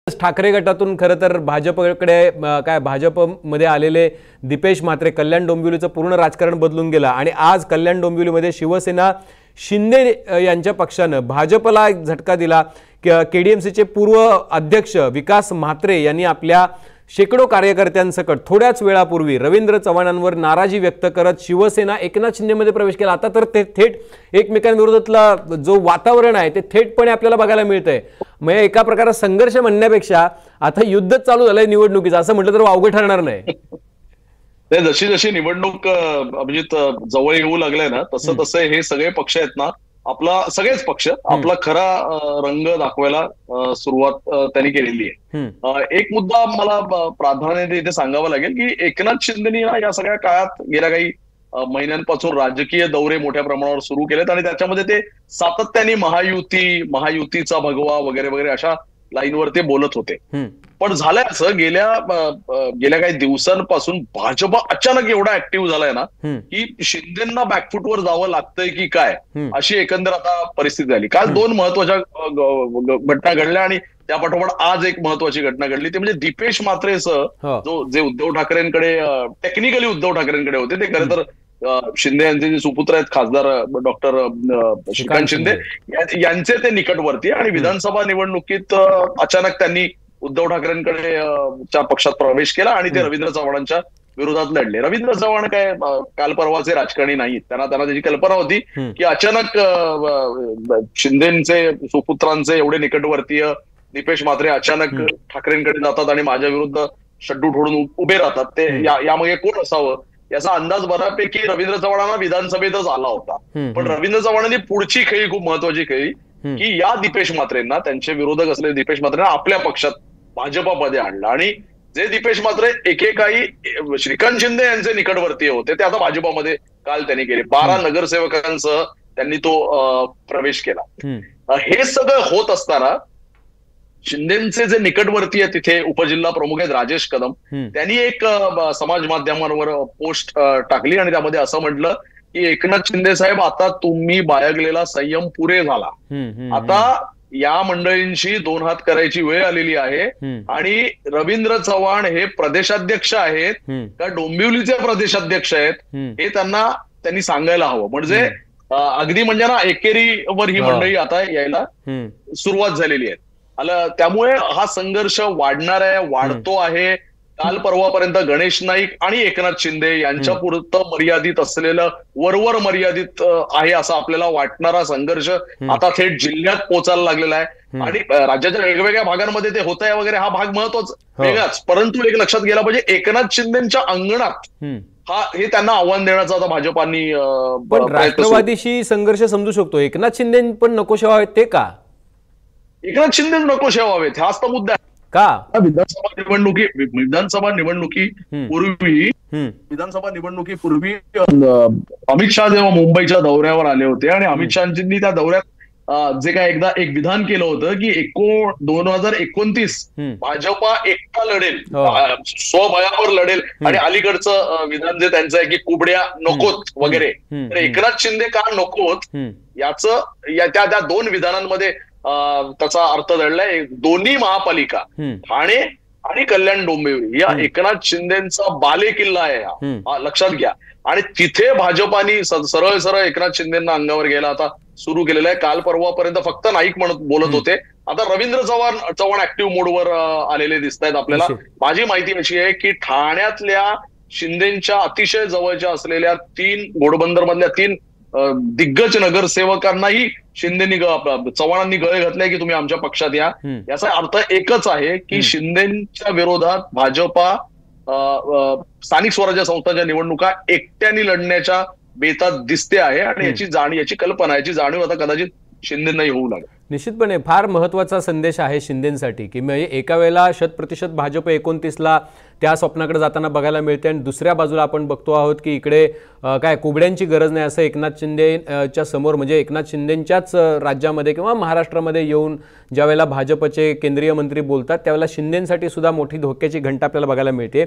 ठाकरे गटातून खरं तर भाजपकडे काय भाजपमध्ये आलेले दीपेश म्हात्रे, कल्याण डोंबिवलीचं पूर्ण राजकारण बदलून गेलं आणि आज कल्याण डोंबिवलीमध्ये शिवसेना शिंदे यांच्या पक्षानं भाजपला एक झटका दिला। केडीएमसीचे पूर्व अध्यक्ष विकास म्हात्रे यांनी आपल्या शेकडो कार्यकर्त्यांसकट थोड्याच वेळापूर्वी रवींद्र चव्हाणांवर नाराजी व्यक्त करत शिवसेना एकनाथ शिंदेमध्ये प्रवेश केला। आता तर ते थेट एकमेकांविरोधातला जो वातावरण आहे ते थेटपणे आपल्याला बघायला मिळतंय। म्हणजे एका प्रकारे संघर्ष म्हणण्यापेक्षा आता युद्धच चालू झालंय निवडणुकीचं, असं म्हटलं तर वावगे ठरणार नाही। ते जशी जशी निवडणूक अभिजित जवळ येऊ लागले ना तसं तसं हे सगळे पक्ष आहेत ना, आपला सगळेच पक्ष आपला खरा रंग दाखवायला सुरुवात त्यांनी केलेली आहे। एक मुद्दा मला प्राधान्य इथे सांगावा लागेल की एकनाथ शिंदेनी या सगळ्या काळात गेल्या काही महिन्यांपासून राजकीय दौरे मोठ्या प्रमाणावर सुरू केलेत आणि त्याच्यामध्ये ते सातत्याने महायुतीचा भगवा वगैरे वगैरे अशा लाईनवर ते बोलत होते। पण झालंय असं गेल्या काही दिवसांपासून भाजप अचानक एवढा ऍक्टिव्ह झालाय ना की शिंदेंना बॅकफुटवर जावं लागतंय की काय अशी एकंदर आता परिस्थिती झाली। काल दोन महत्वाच्या घटना घडल्या आणि त्या पाठोपाठ आज एक महत्वाची घटना घडली, ते म्हणजे दीपेश म्हात्रेसह जे उद्धव ठाकरेंकडे टेक्निकली उद्धव ठाकरेंकडे होते, ते खरं तर शिंदे यांचे जे सुपुत्र आहेत खासदार डॉक्टर श्रीकांत शिंदे यांचे ते निकटवर्ती आणि विधानसभा निवडणुकीत अचानक त्यांनी उद्धव ठाकरेंकडे च्या पक्षात प्रवेश केला आणि ते रवींद्र चव्हाणांच्या विरोधात लढले। रवींद्र चव्हाण काय काल परवाचे राजकारणी नाहीत, त्यांना त्याची कल्पना होती की अचानक शिंदेचे सुपुत्रांचे एवढे निकटवर्तीय दीपेश म्हात्रे अचानक ठाकरेंकडे जातात आणि माझ्या विरुद्ध शड्डू ठोडून उभे राहतात, ते यामागे कोण असावं याचा अंदाज बऱ्यापैकी रवींद्र चव्हाणांना विधानसभेतच आला होता। पण रवींद्र चव्हाणांनी पुढची खेळी खूप महत्वाची खेळी की या दीपेश म्हात्रेंना, त्यांचे विरोधक असलेले दीपेश म्हात्रेंना आपल्या पक्षात भाजपामध्ये आणलं आणि जे दीपेश म्हात्रे एकेकाळी श्रीकांत शिंदे यांचे निकटवर्तीय होते ते आता भाजपामध्ये काल त्यांनी केले। 12 नगरसेवकांसह त्यांनी तो प्रवेश केला। हे सगळं होत असताना शिंदेचे जे निकटवर्ती आहे तिथे उपजिल्हा प्रमुख आहेत राजेश कदम, त्यांनी एक समाज माध्यमांवर पोस्ट टाकली आणि त्यामध्ये असं म्हटलं की एकनाथ शिंदे साहेब, आता तुम्ही बाळगलेला संयम पुरे झाला, आता या मंडळींशी दोन हात करायची वेळ आलेली आहे आणि रवींद्र चव्हाण हे प्रदेशाध्यक्ष आहेत का डोंबिवलीचे प्रदेशाध्यक्ष आहेत हे त्यांनी सांगायला हवं। म्हणजे अगदी म्हणजे ना एकेरीवर ही मंडळी आता यायला सुरुवात झालेली आहे। त्यामुळे हा संघर्ष वाढणार आहे, वाढतो आहे। काल परवापर्यंत गणेश नाईक आणि एकनाथ शिंदे यांच्या पुरतं मर्यादित असलेलं, वरवर मर्यादित आहे असं आपल्याला वाटणारा संघर्ष आता थेट जिल्ह्यात पोचायला लागलेला आहे आणि राज्याच्या वेगवेगळ्या भागांमध्ये ते होत आहे वगैरे, हा भाग महत्वाचा वेगळाच। परंतु एक लक्षात गेला पाहिजे, एकनाथ शिंदेच्या अंगणात हे त्यांना आव्हान देण्याचा आता भाजपांनी पण राष्ट्रवादीशी संघर्ष समजू शकतो, एकनाथ शिंदे पण नकोशे व्हावेत ते का? एकनाथ शिंदे नकोशे व्हावेत हाच तर मुद्दा का? विधानसभा निवडणुकीपूर्वी अमित शहा जेव्हा मुंबईच्या दौऱ्यावर आले होते आणि अमित शहाजींनी त्या दौऱ्यात जे काय एकदा एक विधान केलं होतं की 2029 भाजपा एकटा लढेल, स्वबळावर लढेल आणि अलीकडचं विधान जे त्यांचं आहे की कुबड्या नकोत वगैरे, तर एकनाथ शिंदे का नकोत त्या दोन विधानांमध्ये त्याचा अर्थ दडलाय। दोन्ही महापालिका ठाणे आणि कल्याण डोंबिवली या एकनाथ शिंदेचा बाले किल्ला आहे, हा लक्षात घ्या। आणि तिथे भाजपानी सरळ सरळ एकनाथ शिंदेना अंगावर घ्यायला आता सुरू केलेलं आहे। काल परवापर्यंत फक्त नाईक बोलत होते, आता रवींद्र चव्हाण ऍक्टिव्ह मोडवर आलेले दिसत आहेत आपल्याला। माझी माहिती अशी आहे की ठाण्यातल्या शिंदेच्या अतिशय जवळच्या असलेल्या 3 घोडबंदर मधल्या 3 दिग्गज नगरसेवकांनाही चव्हाणांनी गळे घातले की तुम्ही आमच्या पक्षात या। याचा अर्थ एकच आहे की शिंदेच्या विरोधात भाजपा स्थानिक स्वराज्य संस्थांच्या निवडणुका एकट्याने लढण्याच्या बेतात दिसते आहे आणि याची कल्पना, याची जाणीव आता कदाचित शिंदेंनाही होऊ लागेल। निश्चितपणे फार महत्त्वाचा संदेश आहे शिंदेंसाठी की म्हणजे एका वेळेला 100% भाजप 29ला त्या स्वप्नाकडे जाताना बघायला मिळते आणि दुसऱ्या बाजूला आपण बघतो आहोत की इकडे काय कुबड्यांची गरज नाही असं एकनाथ शिंदेच्या समोर, म्हणजे एकनाथ शिंदेंच्याच राज्यामध्ये किंवा महाराष्ट्रामध्ये येऊन ज्यावेळेला भाजपचे केंद्रीय मंत्री बोलतात त्यावेळेला शिंदेंसाठी सुद्धा मोठी धोक्याची घंटा आपल्याला बघायला मिळते।